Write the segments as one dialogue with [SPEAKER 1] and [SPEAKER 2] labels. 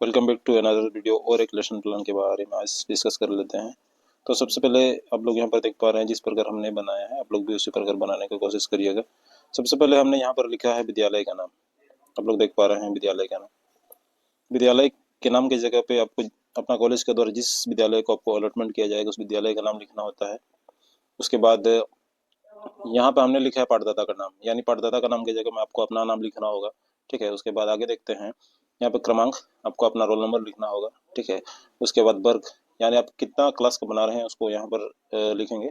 [SPEAKER 1] Welcome back to another video और एक lesson plan के बारे में आज डिस्कस कर लेते हैं। तो सबसे पहले आप लोग यहाँ पर देख पा रहे हैं जिस प्रकार हमने बनाया है, आप लोग भी उसी प्रकार बनाने की कोशिश करिएगा। सबसे पहले हमने यहाँ पर लिखा है विद्यालय का नाम। आप लोग देख पा रहे हैं विद्यालय का नाम। विद्यालय के नाम की जगह पे आपको अपना कॉलेज के द्वारा जिस विद्यालय को आपको अलॉटमेंट किया जाएगा उस विद्यालय का नाम लिखना होता है। उसके बाद यहाँ पे हमने लिखा है पाठदाता का नाम, यानी पाठदाता का नाम की जगह में आपको अपना नाम लिखना होगा। ठीक है, उसके बाद आगे देखते हैं यहाँ पे क्रमांक, आपको अपना रोल नंबर लिखना होगा। ठीक है, उसके बाद वर्ग, यानी आप कितना क्लास का बना रहे हैं उसको यहाँ पर लिखेंगे।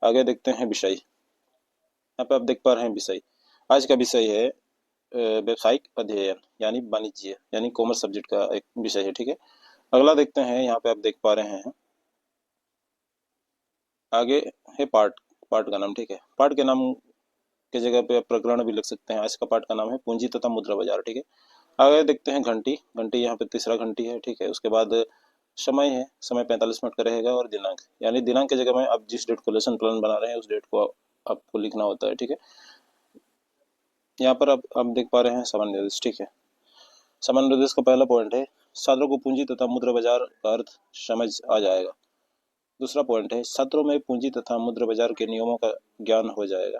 [SPEAKER 1] आगे देखते हैं विषय। यहाँ पे आप देख पा रहे हैं विषय, आज का विषय है व्यावसायिक अध्ययन यानी वाणिज्य यानी कॉमर्स सब्जेक्ट का एक विषय है। ठीक है, अगला देखते हैं। यहाँ पे आप देख पा रहे हैं आगे है पाठ, पाठ का नाम। ठीक है, पाठ के नाम की जगह पे आप प्रकरण भी लिख सकते हैं। आज का पाठ का नाम है पूंजी तथा मुद्रा बाजार। ठीक है, आगे देखते हैं घंटी। घंटी यहाँ पे तीसरा घंटी है। ठीक है, उसके बाद समय है, समय 45 मिनट का रहेगा। और दिनांक, यानी दिनांक की जगह में आप जिस डेट को लेसन प्लान बना रहे हैं उस डेट को आपको लिखना होता है। ठीक है, यहाँ पर आप देख पा रहे हैं सामान्य निर्देश। ठीक है, सामान्य निर्देश का पहला पॉइंट है छात्रों को पूंजी तथा मुद्रा बाजार का अर्थ समझ आ जाएगा। दूसरा पॉइंट है छात्रों में पूंजी तथा मुद्रा बाजार के नियमों का ज्ञान हो जाएगा।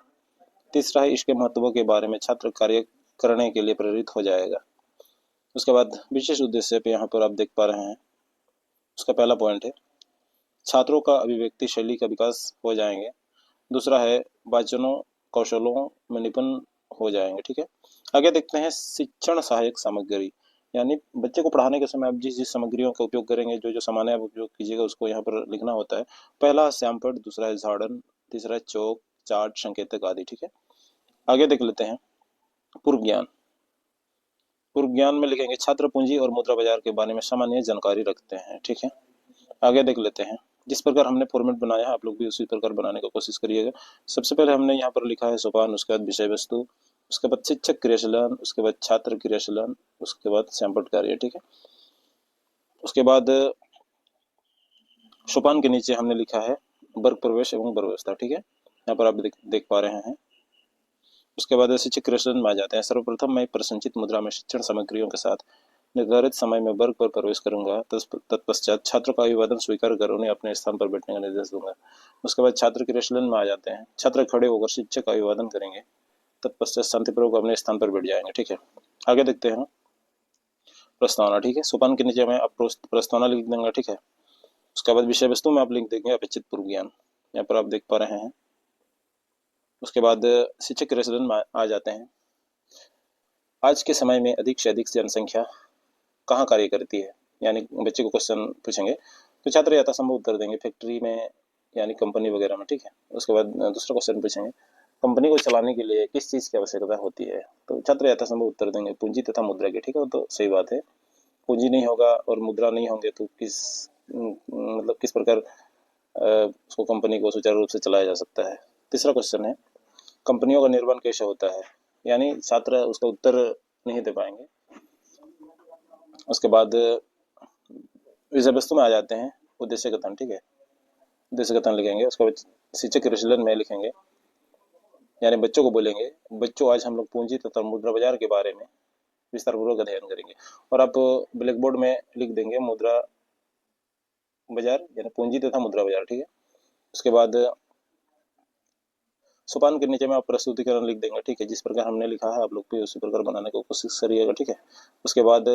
[SPEAKER 1] तीसरा है इसके महत्व के बारे में छात्र कार्य करने के लिए प्रेरित हो जाएगा। उसके बाद विशेष उद्देश्य पे यहाँ पर आप देख पा रहे हैं, उसका पहला पॉइंट है छात्रों का अभिव्यक्ति शैली का विकास हो जाएंगे। दूसरा है वाचनों कौशलों में निपुण हो जाएंगे। ठीक है, आगे देखते हैं शिक्षण सहायक सामग्री, यानी बच्चे को पढ़ाने के समय आप जिस जिस सामग्रियों का उपयोग करेंगे, जो जो सामान आप उपयोग कीजिएगा उसको यहाँ पर लिखना होता है। पहला है श्यामपट्ट, दूसरा है झाड़न, तीसरा है चौक, चार्ट, संकेतक आदि। ठीक है, आगे देख लेते हैं पूर्व ज्ञान। पूर्व ज्ञान में लिखेंगे छात्र पूंजी और मुद्रा बाजार के बारे में सामान्य जानकारी रखते हैं। ठीक है, आगे देख लेते हैं। जिस प्रकार हमने फॉर्मेट बनाया है आप लोग भी उसी प्रकार बनाने की कोशिश करिएगा। सबसे पहले हमने यहाँ पर लिखा है सोपान, उसके बाद विषय वस्तु, उसके बाद शिक्षक क्रियाशीलन, उसके बाद छात्र क्रियाशीलन, उसके बाद सैंपल कार्य। ठीक है, उसके बाद सोपान के नीचे हमने लिखा है वर्ग प्रवेश एवं वर्ग व्यवस्था। ठीक है, यहाँ पर आप देख पा रहे हैं। उसके बाद शिक्षक क्रियाशीलन में आ जाते हैं। सर्वप्रथम मैं प्रसंचित मुद्रा में शिक्षण सामग्रियों के साथ निर्धारित समय में वर्ग पर प्रवेश करूंगा। तत्पश्चात छात्रों का अभिवादन स्वीकार कर उन्हें अपने स्थान पर बैठने का निर्देश दूंगा। उसके बाद छात्र क्रियाशीलन में आ जाते हैं। छात्र खड़े होकर शिक्षक का अभिवादन करेंगे, तत्पश्चात शांतिपूर्वक अपने स्थान पर बैठ जाएंगे। ठीक है, आगे देखते हैं प्रस्तावना। ठीक है, सोपान के नीचे में आप प्रस्तावना लिख देंगे। ठीक है, उसके बाद विषय वस्तु में आप लिख देंगे अपेक्षित पूर्व ज्ञान, यहाँ पर आप देख पा रहे हैं। उसके बाद शिक्षक क्रियाशीलन में आ जाते हैं। आज के समय में अधिक से अधिक जनसंख्या कहाँ कार्य करती है, यानी बच्चे को क्वेश्चन पूछेंगे तो छात्र यथासंभव उत्तर देंगे फैक्ट्री में यानी कंपनी वगैरह में। ठीक है, उसके बाद दूसरा क्वेश्चन पूछेंगे कंपनी को चलाने के लिए किस चीज़ की आवश्यकता होती है, तो छात्र यथासंभव उत्तर देंगे पूंजी तथा मुद्रा की। ठीक है, तो सही बात है, पूंजी नहीं होगा और मुद्रा नहीं होंगे तो किस प्रकार उसको कंपनी को सुचारू रूप से चलाया जा सकता है। तीसरा क्वेश्चन है कंपनियों का निर्माण कैसे होता है, यानी छात्र उसका उत्तर नहीं दे पाएंगे। उसके बाद विषय वस्तु में आ जाते हैं उद्देश्य कथन। ठीक है, उद्देश्य कथन लिखेंगे। उसके बाद शिक्षक क्रियाशीलन में लिखेंगे, यानी बच्चों को बोलेंगे बच्चों आज हम लोग पूंजी तथा मुद्रा बाजार के बारे में विस्तार पूर्वक अध्ययन करेंगे। और आप ब्लैक बोर्ड में लिख देंगे मुद्रा बाजार यानी पूंजी तथा मुद्रा बाजार। ठीक है, उसके बाद सोपान के नीचे में आप प्रस्तुतिकरण लिख देंगे। ठीक है, जिस प्रकार हमने लिखा है आप लोग भी उसी प्रकार बनाने की कोशिश करिएगा। ठीक है, उसके बाद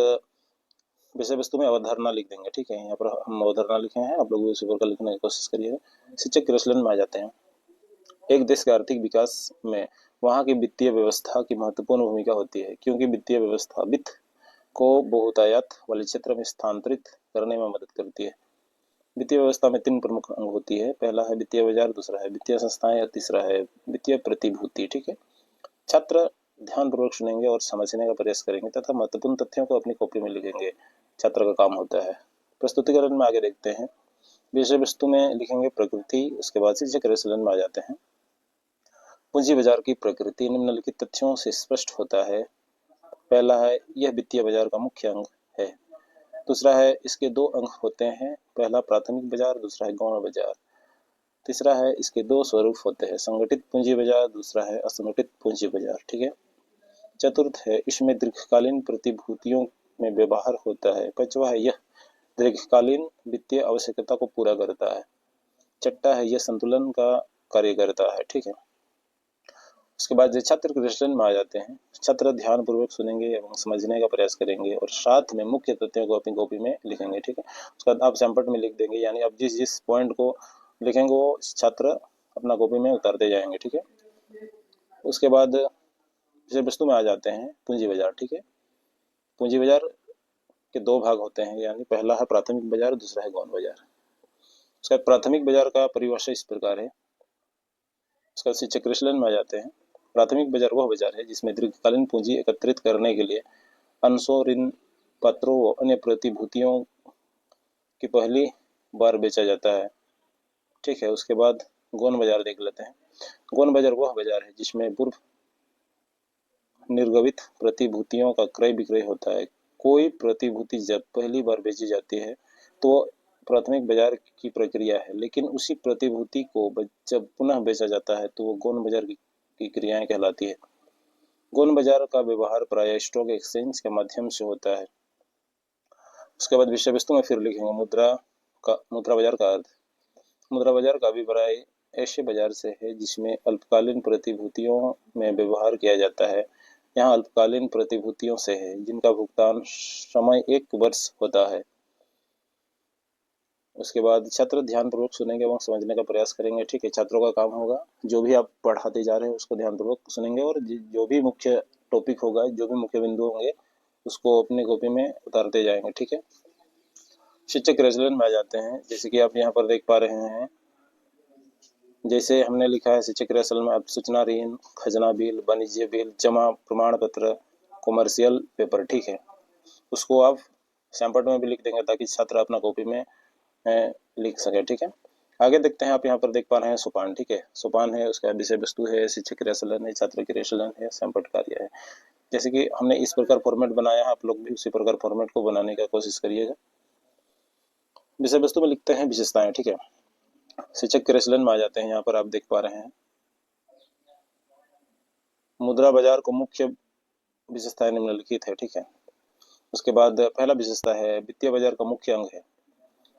[SPEAKER 1] विषय वस्तु में अवधारणा लिख देंगे। ठीक है, यहाँ पर हम अवधारणा लिखे हैं, आप लोग भी उसी प्रकार लिखने की कोशिश करिएगा। शिक्षक क्रियाशीलन में आ जाते हैं। एक देश के आर्थिक विकास में वहाँ की वित्तीय व्यवस्था की महत्वपूर्ण भूमिका होती है, क्योंकि वित्तीय व्यवस्था वित्त को बहुतायत वाले क्षेत्र में स्थानांतरित करने में मदद करती है। वित्तीय व्यवस्था में 3 प्रमुख अंग होती है। पहला है वित्तीय बाजार, दूसरा है वित्तीय संस्थाएं और तीसरा है वित्तीय प्रतिभूति। ठीक है, छात्र ध्यानपूर्वक सुनेंगे और समझने का प्रयास करेंगे तथा महत्वपूर्ण तथ्यों को अपनी कॉपी में लिखेंगे। छात्र का काम होता है। प्रस्तुतिकरण में आगे देखते हैं। विषय वस्तु में लिखेंगे प्रकृति, उसके बाद शिक्षक क्रियाशीलन में आ जाते हैं। पूंजी बाजार की प्रकृति निम्नलिखित तथ्यों से स्पष्ट होता है। पहला है यह वित्तीय बाजार का मुख्य अंग है। दूसरा है इसके 2 अंग होते हैं, पहला प्राथमिक बाजार, दूसरा है गौण बाजार। तीसरा है इसके 2 स्वरूप होते हैं, संगठित पूंजी बाजार, दूसरा है असंगठित पूंजी बाजार। ठीक है, चतुर्थ है इसमें दीर्घकालीन प्रतिभूतियों में व्यवहार होता है। पांचवा है, यह दीर्घकालीन वित्तीय आवश्यकता को पूरा करता है। छठा है, यह संतुलन का कार्य करता है। ठीक है, उसके बाद जो छात्र क्वेश्चन में आ जाते हैं, छात्र ध्यान पूर्वक सुनेंगे एवं समझने का प्रयास करेंगे और साथ में मुख्य तथ्यों को अपनी कॉपी में लिखेंगे। ठीक है, उसके बाद आप सैंपल में लिख देंगे, यानी आप जिस जिस पॉइंट को लिखेंगे वो छात्र अपना कॉपी में उतारते जाएंगे। ठीक है, उसके बाद विषय वस्तु में आ जाते हैं, पूंजी बाजार। ठीक है, पूंजी बाजार के दो भाग होते हैं, यानी पहला है प्राथमिक बाजार, दूसरा है गौण बाजार। उसका प्राथमिक बाजार का परिभाषा इस प्रकार है। उसका शिक्षक विश्लेषण में आ जाते हैं। प्राथमिक बाजार वह बाजार है जिसमें दीर्घकालीन पूंजी एकत्रित करने के लिए अंशों, ऋण पत्रों व अन्य प्रतिभूतियों की पहली बार बेचा जाता है। ठीक है, उसके बाद गौण बाजार देख लेते हैं। गौण बाजार वह बाजार है जिसमें पूर्व निर्गमित प्रतिभूतियों का क्रय विक्रय होता है। कोई प्रतिभूति जब पहली बार बेची जाती है तो प्राथमिक बाजार की प्रक्रिया है, लेकिन उसी प्रतिभूति को जब पुनः बेचा जाता है तो वो गौण बाजार की क्रियाएं कहलाती है। गौण बाजार का व्यवहार प्रायः स्टॉक एक्सचेंज के माध्यम से होता है। उसके बाद विषय वस्तु में फिर लिखेंगे मुद्रा बाजार का अर्थ। मुद्रा बाजार का अभिप्राय ऐसे बाजार से है जिसमें अल्पकालीन प्रतिभूतियों में व्यवहार किया जाता है। यहाँ अल्पकालीन प्रतिभूतियों से है जिनका भुगतान समय 1 वर्ष होता है। उसके बाद छात्र ध्यानपूर्वक सुनेंगे एवं समझने का प्रयास करेंगे। ठीक है, छात्रों का काम होगा जो भी आप पढ़ाते जा रहे हैं उसको ध्यानपूर्वक सुनेंगे और जो भी मुख्य टॉपिक होगा, जो भी मुख्य बिंदु होंगे उसको अपनी कॉपी में उतारते जाएंगे। ठीक है, शिक्षक रेजलेंट में आ जाते हैं। जैसे कि आप यहाँ पर देख पा रहे हैं, जैसे हमने लिखा है शिक्षक रेसल में, अब सूचना ऋण, खजना बिल, वाणिज्य बिल, जमा प्रमाण पत्र, कॉमर्शियल पेपर। ठीक है, उसको आप सैंपल में भी लिख देंगे ताकि छात्र अपना कॉपी में लिख सके। ठीक है, आगे देखते हैं। आप यहाँ पर देख पा रहे हैं सोपान। ठीक है, सोपान है, उसका विषय वस्तु है, शिक्षक क्रियाशीलन है, छात्र क्रियाशीलन है, सैंपल कार्य है। जैसे कि हमने इस प्रकार फॉर्मेट बनाया है, आप लोग भी उसी प्रकार फॉर्मेट को बनाने का कोशिश करिएगा। विषय वस्तु में लिखते हैं विशेषताएं। ठीक है, शिक्षक क्रियाशीलन में आ जाते हैं। यहाँ पर आप देख पा रहे हैं मुद्रा बाजार को मुख्य विशेषताएं निम्नलिखित है। ठीक है, उसके बाद पहला विशेषता है वित्तीय बाजार का मुख्य अंग है।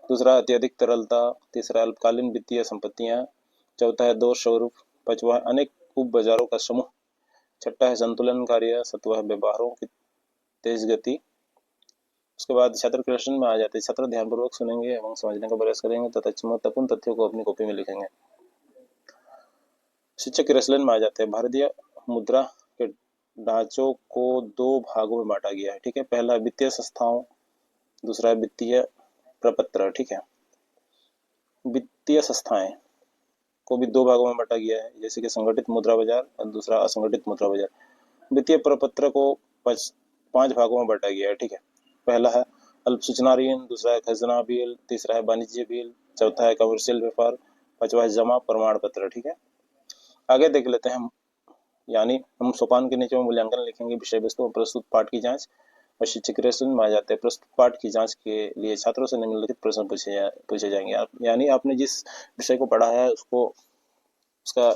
[SPEAKER 1] दूसरा अत्यधिक तरलता, तीसरा अल्पकालीन वित्तीय संपत्तियां, चौथा है दो स्वरूप, पांचवा है अनेक उप बाजारों का समूह, छठा है संतुलन कार्य, सातवां है व्यवहारों की तेज गति। उसके बाद छात्र क्वेश्चन में आ जाते हैं। छात्र ध्यानपूर्वक सुनेंगे एवं समझने का प्रयास करेंगे तथा महत्वपूर्ण तथ्यों को अपनी कॉपी में लिखेंगे। शिक्षक क्वेश्चन में आ जाते हैं। भारतीय मुद्रा के ढांचों को दो भागों में बांटा गया है। ठीक है, पहला वित्तीय संस्थाओं, दूसरा वित्तीय प्रपत्र। ठीक है, वित्तीय संस्थाएं को भी दो भागों में बांटा गया है, जैसे कि संगठित मुद्रा बाजार और दूसरा असंगठित मुद्रा बाजार। वित्तीय प्रपत्र को 5 भागों में बांटा गया है। ठीक है, पहला है अल्प सूचना ऋण, दूसरा है खजना बिल, तीसरा है वाणिज्य बिल, चौथा है कमर्शियल व्यापार, पांचवा है जमा प्रमाण पत्र। ठीक है, आगे देख लेते हैं। यानी हम सोपान के नीचे में मूल्यांकन लिखेंगे, विषय वस्तु और प्रस्तुत पाठ की जांच और शिक्षक क्वेश्चन में आ जाते हैं। प्रस्तुत पाठ की जांच के लिए छात्रों से निम्नलिखित प्रश्न पूछे जाएंगे। यानी आपने जिस विषय को पढ़ा है उसका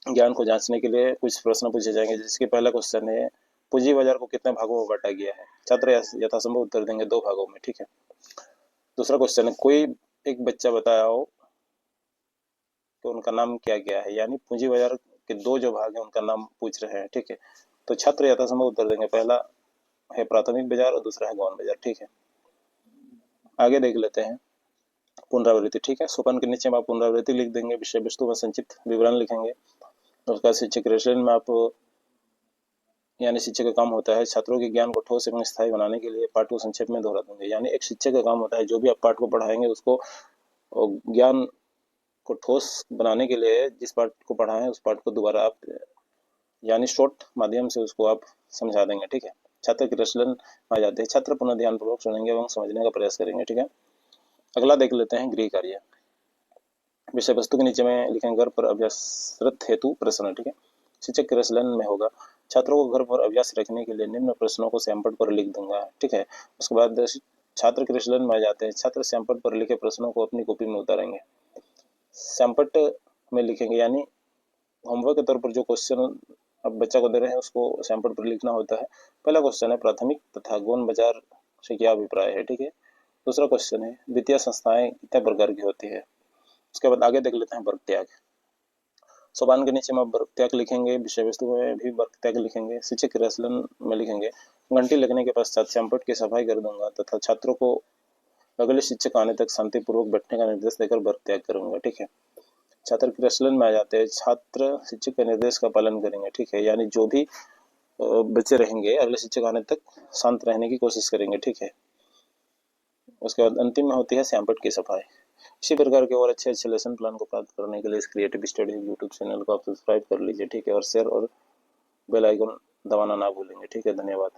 [SPEAKER 1] ज्ञान को जांचने के लिए कुछ प्रश्न पूछे जाएंगे। जिसके पहला क्वेश्चन है पूंजी बाजार को कितने भागों में बांटा गया है। छात्र यथासंभव उत्तर देंगे 2 भागों में। ठीक है, दूसरा क्वेश्चन है कोई एक बच्चा बताया हो तो उनका नाम क्या क्या है। यानी पूंजी बाजार के 2 जो भाग हैं उनका नाम पूछ रहे हैं। ठीक है, तो छात्र यथासंभव उत्तर देंगे। पहला है प्राथमिक बाजार और दूसरा है गौण बाजार। ठीक है, आगे देख लेते हैं पुनरावृत्ति। ठीक है, सोपान के नीचे में आप पुनरावृत्ति लिख देंगे, विषय वस्तु में संक्षिप्त विवरण लिखेंगे। उसका शिक्षक रेशन में आप यानी शिक्षक का काम होता है छात्रों के ज्ञान को ठोस एवं स्थायी बनाने के लिए पाठ को संक्षेप में दोहरा देंगे। यानी एक शिक्षक का काम होता है जो भी आप पाठ को पढ़ाएंगे उसको ज्ञान को ठोस बनाने के लिए जिस पाठ को पढ़ाएं उस पाठ को दोबारा आप यानी शॉर्ट माध्यम से उसको आप समझा देंगे। ठीक है, छात्र के प्रश्न आ जाते हैं। छात्र पुनः ध्यानपूर्वक सुनेंगे एवं समझने का प्रयास करेंगे। ठीक है, अगला देख लेते हैं गृह कार्य। विषय वस्तु के नीचे में लिखेंगे घर पर अभ्यासरत हेतु प्रश्न। ठीक है, शिक्षक के प्रश्न में होगा छात्रों को घर पर अभ्यास रखने के लिए निम्न प्रश्नों को सैंपल पर लिख दूंगा। ठीक है, उसके बाद छात्र के प्रश्न में आ जाते हैं। छात्र सैंपल पर लिखे प्रश्नों को अपनी कॉपी में उतारेंगे। सैंपल में लिखेंगे यानी होमवर्क के तौर पर जो क्वेश्चन अब बच्चा को दे रहे हैं, उसको सैंपल पर लिखना होता है। पहला क्वेश्चन है प्राथमिक तथा गौण बाजार से क्या अभिप्राय है, ठीक है। दूसरा क्वेश्चन है वित्तीय संस्थाएं कितने प्रकार की होती है। उसके बाद आगे देख लेते हैं वर्ग त्याग। सोपान के नीचे में वर्ग त्याग लिखेंगे, विषय वस्तु में भी वर्ग त्याग लिखेंगे, शिक्षक क्रियाशीलन में लिखेंगे। घंटी लगने के पश्चात चैम्पट की सफाई कर दूंगा तथा छात्रों को अगले शिक्षक आने तक शांतिपूर्वक बैठने का निर्देश देकर वर्ग त्याग करूंगा, ठीक है। छात्र क्रियाशीलन में आ जाते हैं, छात्र शिक्षक के निर्देश का पालन करेंगे, ठीक है। यानी जो भी बच्चे रहेंगे अगले शिक्षक आने तक शांत रहने की कोशिश करेंगे, ठीक है। उसके बाद अंतिम में होती है सैंपट की सफाई। इसी प्रकार के और अच्छे अच्छे लेसन प्लान को प्राप्त करने के लिए इस क्रिएटिव स्टडी यूट्यूब चैनल को आप सब्सक्राइब कर लीजिए, ठीक है। और शेयर और बेल आइकन दबाना ना भूलेंगे, ठीक है। धन्यवाद।